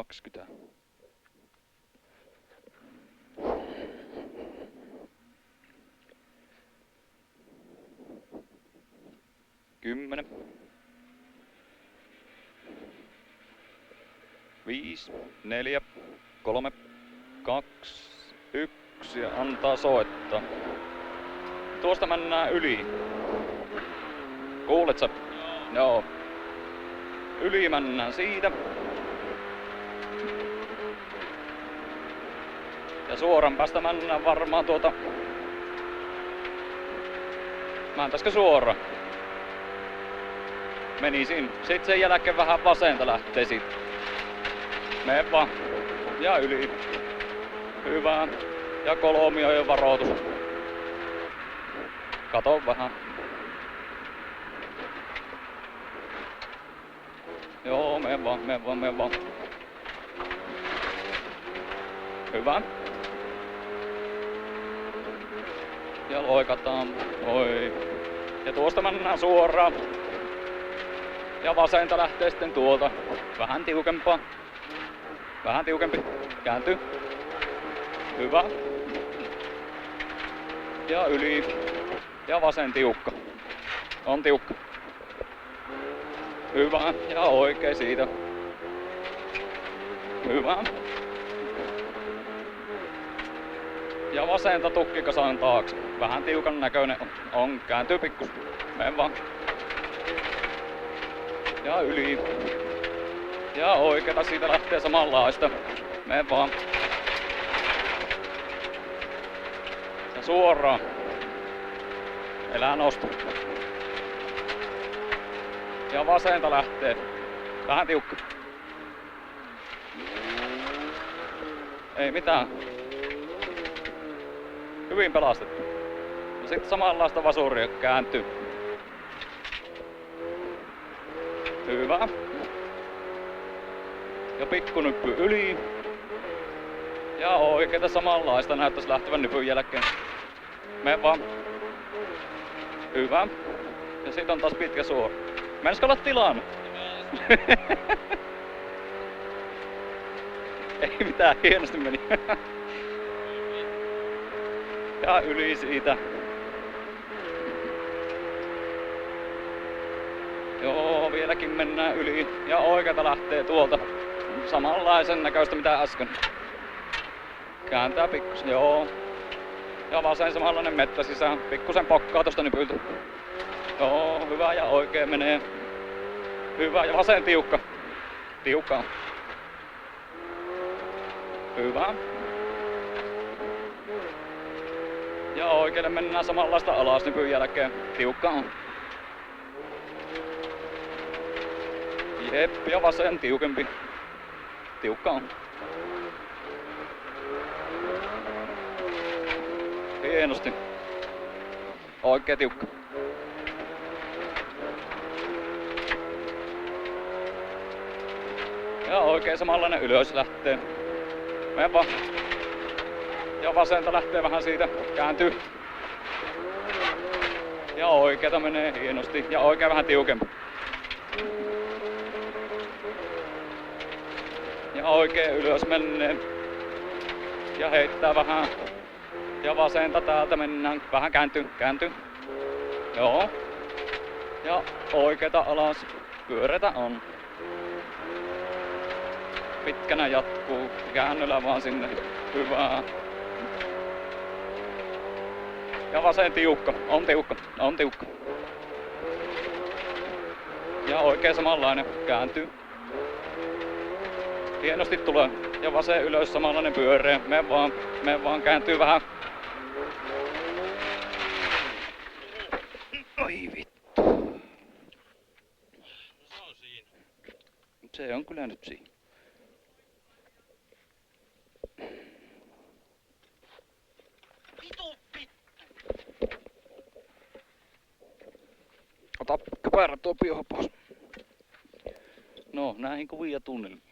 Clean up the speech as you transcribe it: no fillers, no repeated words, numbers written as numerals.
20. Kymmenen. 5, 4, 3, 2, 1 ja antaa soittaa. Tuosta mennään yli. Kuulet sä? Joo. Yli mennään siitä. Ja suoran päästä mennään varmaan Mäntäskö suora? Menisin. Sitten sen jälkeen vähän vasenta lähtee siitä. Mene vaan. Ja yli. Hyvä. Ja kolmio jo varoitus. Kato vähän. Joo, mene vaan. Hyvä. Ja loikataan. Oi. Ja tuosta mennään suoraan. Ja vasenta lähtee sitten tuolta. Vähän tiukempaa. Vähän tiukempi. Kääntyy. Hyvä. Ja yli. Ja vasen tiukka. On tiukka. Hyvä. Ja oikein siitä. Hyvä. Ja vasenta tukkikasan taakse. Vähän tiukan näköinen on. Kääntyy pikkus. Mene vaan. Ja yli. Ja oikeeta siitä lähtee samanlaista. Mene vaan. Ja suoraan. Elää nosta. Ja vasenta lähtee. Vähän tiukka. Ei mitään. Hyvin pelastettu. Ja sitten samanlaista vasuria kääntyy. Hyvä. Ja pikkunyppy yli. Ja oikeeta samanlaista näyttäisi lähtevän nypyn jälkeen. Mene vaan. Hyvä. Ja sit on taas pitkä suora. Menisikö olla tilannut? Ei mitään, hienosti meni. Ja yli siitä. Joo, vieläkin mennään yli. Ja oikeeta lähtee tuolta. Samanlaisen näköistä mitä äsken. Kääntää pikkusen, joo. Ja vasen samanlainen mettä sisään. Pikkusen pokkaa tosta nypyltä. Joo, hyvä ja oikein menee. Hyvä ja vasen tiukka. Tiukka. Hyvä. Ja oikealle mennään samanlaista alas nypyn jälkeen. Tiukka on. Jep, ja vasen tiukempi. Tiukka on. Hienosti. Oikein tiukka. Ja oikein samanlainen ylös lähtee. Mene vaan. Ja vasenta lähtee vähän siitä. Kääntyy. Ja oikeeta menee hienosti. Ja oikein vähän tiukempi. Ja oikein ylös menee. Ja heittää vähän. Ja vasenta täältä mennään. Vähän kääntyy. Joo. Ja oikeeta alas. Pyöretä on. Pitkänä jatkuu. Käännyllä vaan sinne. Hyvää. Ja vasen tiukka. On tiukka. Ja oikein samanlainen. Kääntyy. Hienosti tulee. Ja vasen ylös samanlainen pyöreä. Mene vaan. Kääntyy vähän. Oi vittu. No se on siinä. Se on kyllä nyt siinä. Vitu vittu. Ota kypärä tuo pioha pois. No, näihin kuvia tunnelmiin.